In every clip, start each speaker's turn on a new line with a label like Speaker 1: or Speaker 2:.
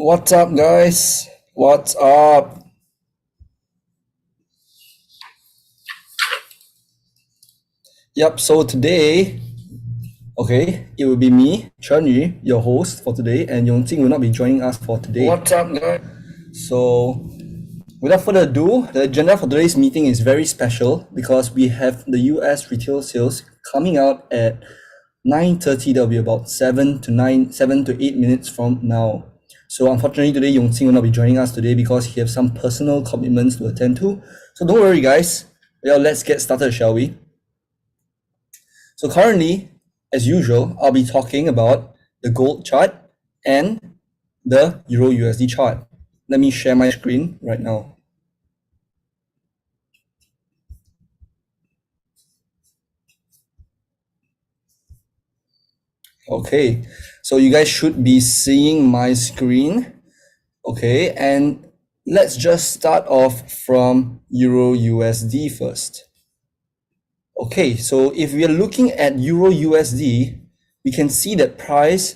Speaker 1: What's up, guys? What's up? Yep, so today, it will be me, Chen Yu, your host for today, and Yongqing will not be joining us for today.
Speaker 2: What's up, guys?
Speaker 1: So, without further ado, the agenda for today's meeting is very special because we have the US retail sales coming out at 9:30. That'll be about 7 to 8 minutes from now. So unfortunately today Yongqing will not be joining us today because he has some personal commitments to attend to. So don't worry, guys. Well, let's get started, shall we? So currently, as usual, I'll be talking about the gold chart and the Euro USD chart. Let me share my screen right now. Okay, so you guys should be seeing my screen. Okay, and let's just start off from Euro USD first. Okay, so if we are looking at Euro USD, we can see that price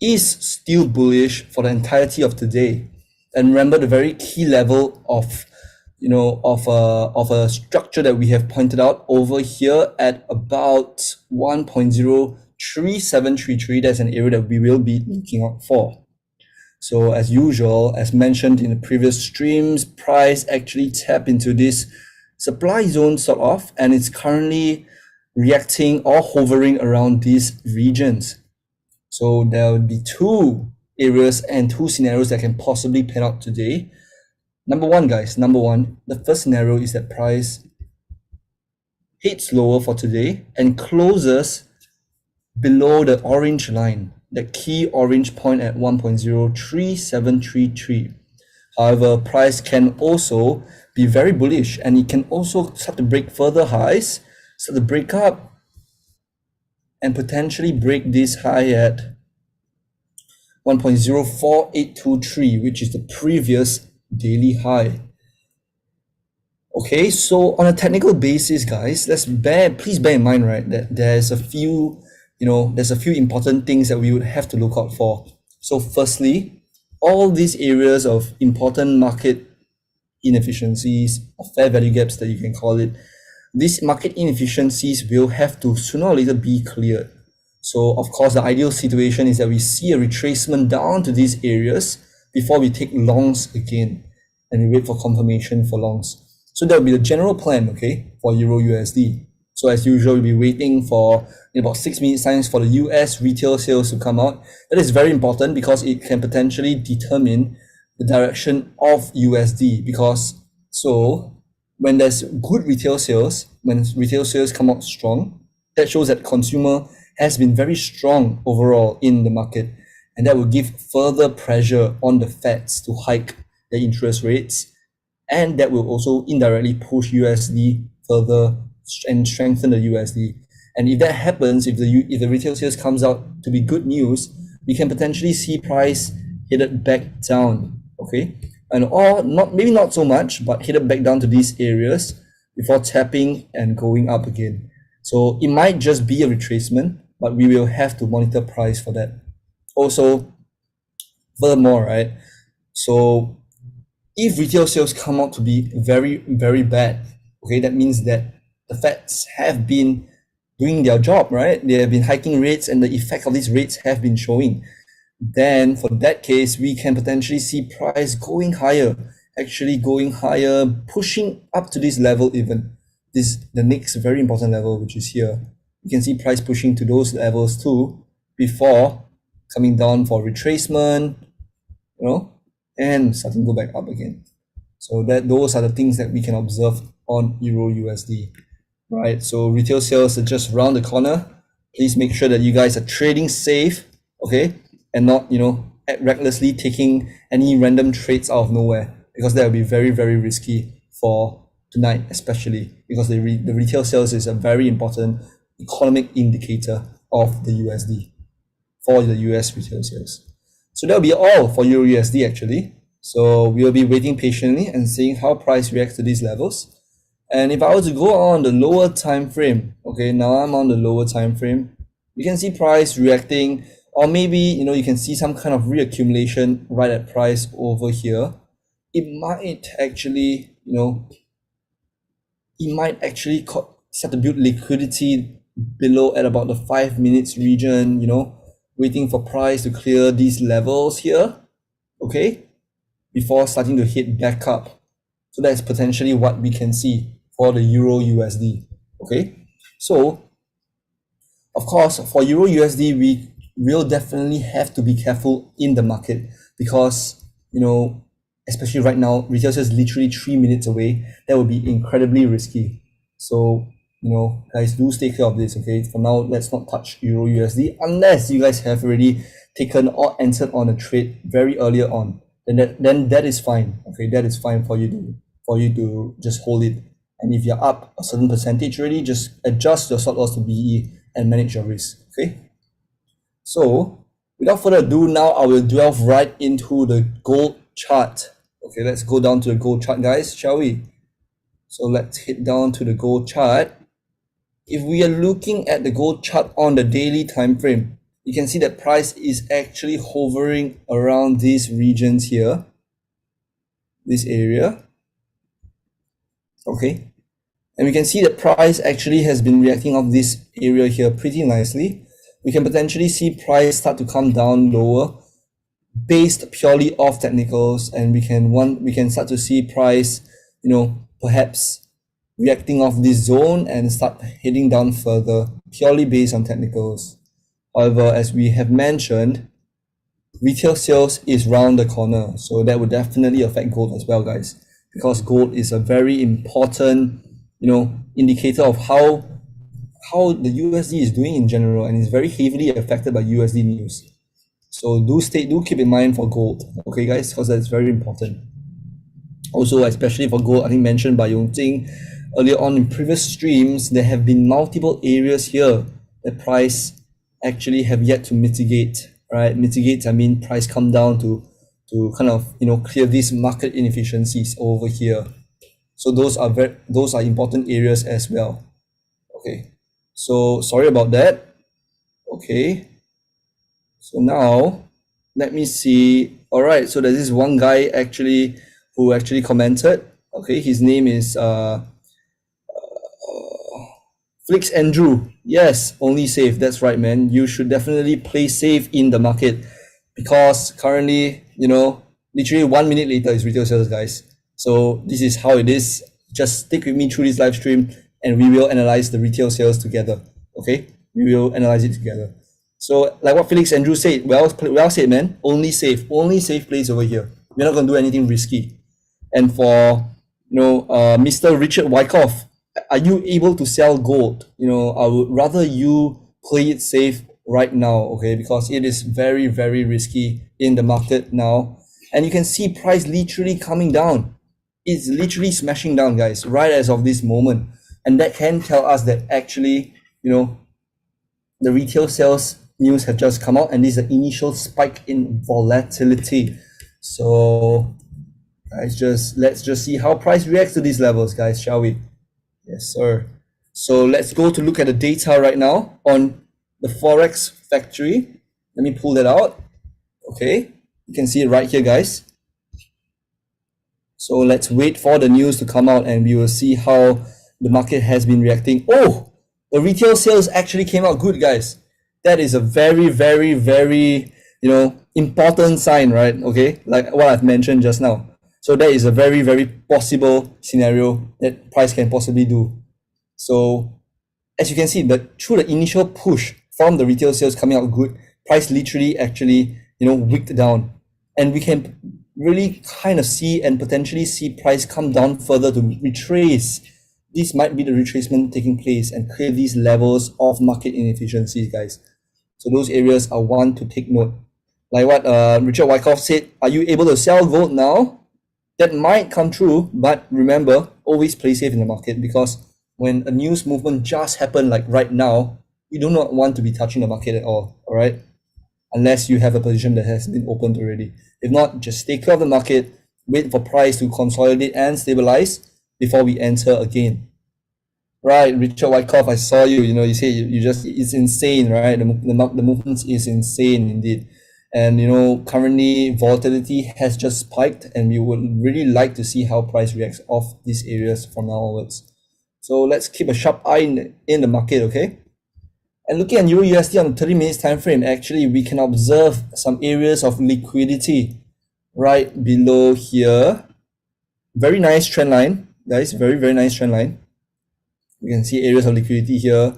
Speaker 1: is still bullish for the entirety of today. And remember the very key level of a structure that we have pointed out over here at about 1.03733. That's an area that we will be looking out for. So as usual, as mentioned in the previous streams, price actually tapped into this supply zone sort of, and it's currently reacting or hovering around these regions. So there will be two areas and two scenarios that can possibly pan out today. Number one, the first scenario is that price hits lower for today and closes below the orange line, the key orange point at 1.03733. However, price can also be very bullish and it can also start to break further highs, start to break up and potentially break this high at 1.04823, which is the previous daily high. Okay, so on a technical basis, guys, please bear in mind, right, that there's a few important things that we would have to look out for. So firstly, all these areas of important market inefficiencies or fair value gaps that you can call it, these market inefficiencies will have to sooner or later be cleared. So of course, the ideal situation is that we see a retracement down to these areas before we take longs again and we wait for confirmation for longs. So that will be the general plan, okay, for Euro USD. So as usual, we'll be waiting for in about 6 minutes times for the US retail sales to come out. That is very important because it can potentially determine the direction of USD, because so when there's good retail sales, when retail sales come out strong, that shows that consumer has been very strong overall in the market, and that will give further pressure on the Feds to hike their interest rates, and that will also indirectly push USD further and strengthen the USD. And if that happens, if the retail sales comes out to be good news, we can potentially see price headed back down, okay? Or maybe not so much, but headed back down to these areas before tapping and going up again. So it might just be a retracement, but we will have to monitor price for that. Also, furthermore, right? So if retail sales come out to be very, very bad, okay, that means that the Feds have been doing their job, right? They have been hiking rates and the effect of these rates have been showing. Then for that case, we can potentially see price going higher, actually going higher, pushing up to this level even. The next very important level, which is here. You can see price pushing to those levels too before coming down for retracement, and starting to go back up again. So those are the things that we can observe on Euro USD. Right, so retail sales are just around the corner. Please make sure that you guys are trading safe, okay, and not recklessly taking any random trades out of nowhere, because that will be very, very risky for tonight, especially because the retail sales is a very important economic indicator of the USD for the US retail sales. So that will be all for Euro USD actually. So we will be waiting patiently and seeing how price reacts to these levels. And if I were to go on the lower time frame, okay, now I'm on the lower time frame, you can see price reacting or maybe, you can see some kind of reaccumulation right at price over here. It might actually, start to build liquidity below at about the 5 minutes region, waiting for price to clear these levels here, okay, before starting to hit back up. So that's potentially what we can see for the Euro USD, okay? So, of course, for Euro USD, we will definitely have to be careful in the market because, especially right now, retail sales is literally 3 minutes away. That would be incredibly risky. So, guys, do stay clear of this, okay? For now, let's not touch Euro USD unless you guys have already taken or entered on a trade very earlier on. Then that is fine, okay? That is fine for you to just hold it. And if you're up a certain percentage already, just adjust your stop loss to BE and manage your risk, okay? So, without further ado, now I will delve right into the gold chart. Okay, let's go down to the gold chart, guys, shall we? So let's hit down to the gold chart. If we are looking at the gold chart on the daily time frame, you can see that price is actually hovering around these regions here, this area. Okay, and we can see that price actually has been reacting off this area here pretty nicely. We can potentially see price start to come down lower based purely off technicals, and we can start to see price, perhaps reacting off this zone and start heading down further purely based on technicals. However, as we have mentioned, retail sales is round the corner, so that would definitely affect gold as well, guys, because gold is a very important, indicator of how the USD is doing in general, and is very heavily affected by USD news. So do keep in mind for gold, okay, guys, because that's very important. Also, especially for gold, I think mentioned by Yongting earlier on in previous streams, there have been multiple areas here that price actually have yet to mitigate, right? Mitigate, I mean price come down to kind of, clear these market inefficiencies over here. So those are important areas as well. Okay, so sorry about that. Okay, so now let me see. All right, so there's this one guy who actually commented. Okay, his name is Flix Andrew. Yes, only safe. That's right, man. You should definitely play safe in the market because currently, literally 1 minute later is retail sales, guys. So this is how it is. Just stick with me through this live stream and we will analyze the retail sales together. Okay, we will analyze it together. So like what Felix Andrew said, well said, man. Only safe plays over here. We're not gonna do anything risky. And for Mr. Richard Wyckoff, are you able to sell gold? I would rather you play it safe right now, okay, because it is very, very risky in the market now. And you can see price literally coming down. It's literally smashing down, guys, right as of this moment. And that can tell us that actually, the retail sales news have just come out, and this is the initial spike in volatility. So guys, let's just see how price reacts to these levels, guys, shall we? Yes, sir. So let's go to look at the data right now on the Forex Factory. Let me pull that out. Okay, you can see it right here, guys. So let's wait for the news to come out and we will see how the market has been reacting. Oh, the retail sales actually came out good, guys. That is a very, very, very, important sign, right? Okay, like what I've mentioned just now. So that is a very, very possible scenario that price can possibly do. So as you can see, that through the initial push from the retail sales coming out good, price literally actually, wicked down. And we can really kind of see and potentially see price come down further to retrace. This might be the retracement taking place and clear these levels of market inefficiencies, guys. So those areas are one to take note. Like what Richard Wyckoff said, are you able to sell gold now? That might come true, but remember, always play safe in the market, because when a news movement just happened like right now, you do not want to be touching the market at all right? Unless you have a position that has been opened already. If not, just stay clear of the market, wait for price to consolidate and stabilize before we enter again. Right, Richard Wyckoff, I saw you. You say you just, it's insane, right? The movement is insane indeed. And currently volatility has just spiked, and we would really like to see how price reacts off these areas from now onwards. So let's keep a sharp eye in the market, okay? And looking at Euro USD on the 30 minutes time frame, actually we can observe some areas of liquidity right below here. Very nice trend line, guys. Very, very nice trend line. You can see areas of liquidity here.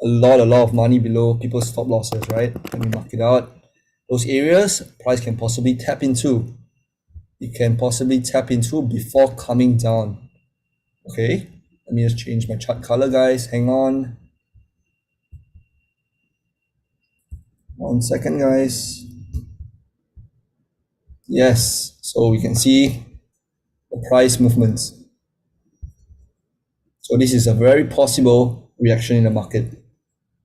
Speaker 1: A lot of money below people's stop losses, right? Let me mark it out. Those areas, price can possibly tap into. It can possibly tap into before coming down. Okay, let me just change my chart color, guys. Hang on. 1 second, guys. Yes, so we can see the price movements. So this is a very possible reaction in the market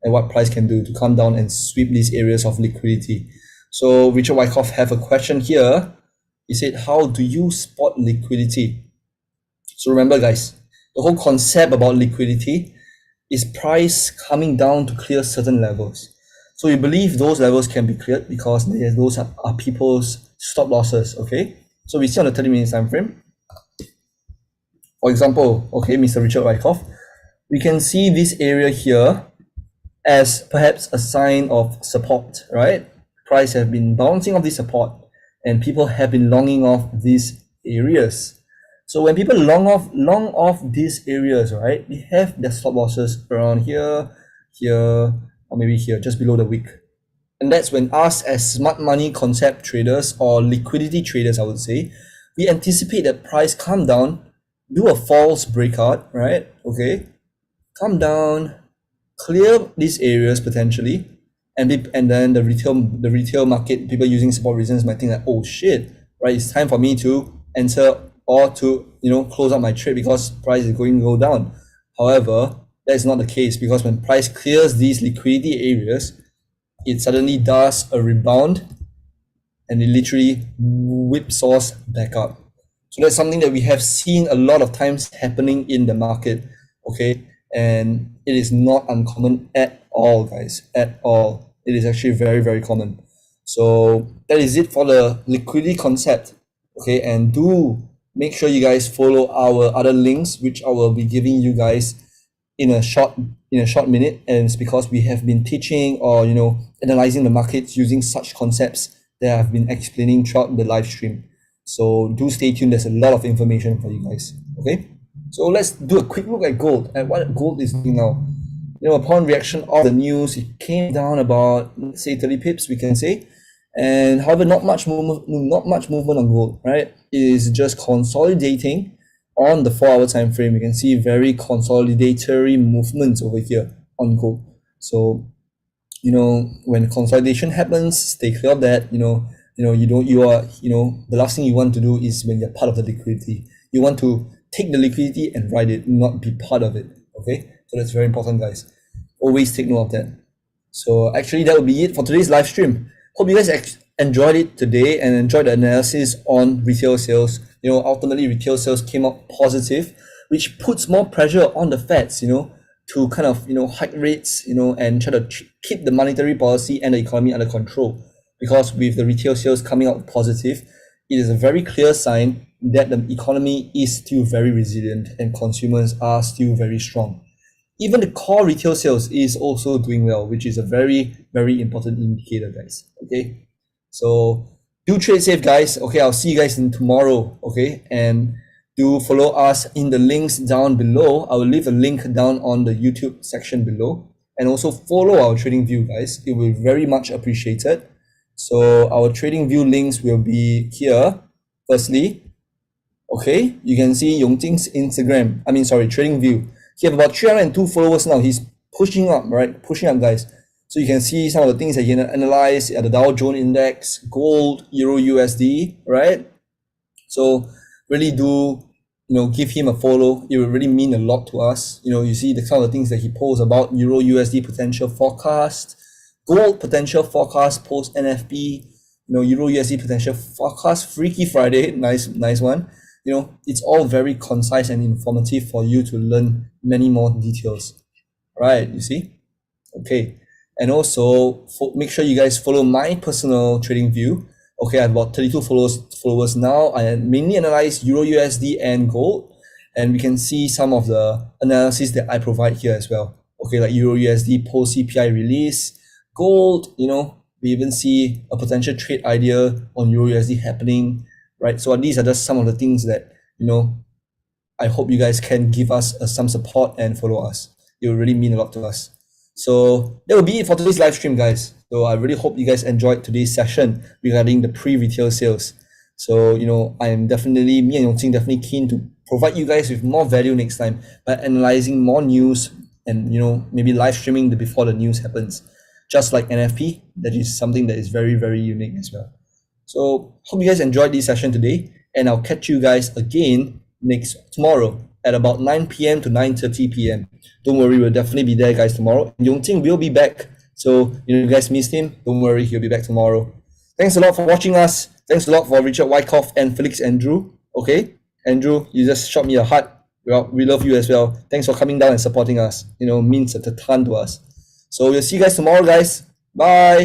Speaker 1: and what price can do to come down and sweep these areas of liquidity. So Richard Wyckoff have a question here. He said, how do you spot liquidity? So remember, guys, the whole concept about liquidity is price coming down to clear certain levels. So we believe those levels can be cleared because those are people's stop losses, okay? So we see on the 30 minutes time frame. For example, okay, Mr. Richard Wyckoff, we can see this area here as perhaps a sign of support, right? Price have been bouncing off this support and people have been longing off these areas. So when people long off these areas, right, we have their stop losses around here, or maybe here, just below the wick. And that's when us as smart money concept traders or liquidity traders, I would say, we anticipate that price come down, do a false breakout, right? Okay, come down, clear these areas potentially, and then the retail market, people using support resistance might think that, oh shit, right, it's time for me to enter or to close out my trade because price is going to go down. However, that is not the case, because when price clears these liquidity areas, it suddenly does a rebound and it literally whipsaws back up. So that's something that we have seen a lot of times happening in the market, okay? And it is not uncommon at all, guys, at all. It is actually very, very common. So that is it for the liquidity concept, okay? And do make sure you guys follow our other links, which I will be giving you guys in a short minute. And it's because we have been teaching or analyzing the markets using such concepts that I've been explaining throughout the live stream. So do stay tuned. There's a lot of information for you guys. Okay, so let's do a quick look at gold and what gold is doing now. Upon reaction of the news, it came down about, let's say, 30 pips, we can say. And however, not much movement on gold, right? It is just consolidating on the 4-hour time frame. You can see very consolidatory movements over here on gold. So when consolidation happens, stay clear of that. The last thing you want to do is when you're part of the liquidity, you want to take the liquidity and ride it, not be part of it. Okay, so that's very important, guys. Always take note of that. So actually that will be it for today's live stream. Hope you guys enjoyed it today and enjoyed the analysis on retail sales. Ultimately retail sales came out positive, which puts more pressure on the Feds, to kind of hike rates, and try to keep the monetary policy and the economy under control. Because with the retail sales coming out positive, it is a very clear sign that the economy is still very resilient and consumers are still very strong. Even the core retail sales is also doing well, which is a very, very important indicator, guys. Okay, so do trade safe, guys. Okay, I'll see you guys in tomorrow. Okay, and do follow us in the links down below. I will leave a link down on the YouTube section below, and also follow our TradingView, guys. It will be very much appreciated. So our TradingView links will be here. Firstly, okay, you can see Yongting's TradingView. He have about 302 followers now. He's pushing up, right? Pushing up, guys. So you can see some of the things that he analyze at the Dow Jones Index, gold, Euro USD, right? So really do, give him a follow. It will really mean a lot to us. You see some of the things that he posts about Euro USD potential forecast, gold potential forecast post NFP, Euro USD potential forecast, Freaky Friday, nice one. it's all very concise and informative for you to learn many more details. Right, you see? Okay. And also make sure you guys follow my personal trading view. Okay, I have about 32 followers now. I mainly analyze Euro USD and gold, and we can see some of the analysis that I provide here as well. Okay, like Euro USD post CPI release, gold, we even see a potential trade idea on Euro USD happening, right? So these are just some of the things that, I hope you guys can give us some support and follow us. It will really mean a lot to us. So that will be it for today's live stream, guys. So I really hope you guys enjoyed today's session regarding the pre-retail sales. So, I am definitely, me and Yongqing definitely keen to provide you guys with more value next time by analyzing more news and, maybe live streaming before the news happens. Just like NFP, that is something that is very, very unique as well. So hope you guys enjoyed this session today, and I'll catch you guys again tomorrow at about 9 p.m. to 9:30 p.m. Don't worry, we'll definitely be there, guys, tomorrow. Yongqing will be back. So, you guys missed him. Don't worry, he'll be back tomorrow. Thanks a lot for watching us. Thanks a lot for Richard Wyckoff and Felix Andrew. Okay? Andrew, you just shot me a heart. Well, we love you as well. Thanks for coming down and supporting us. Means a ton to us. So we'll see you guys tomorrow, guys. Bye.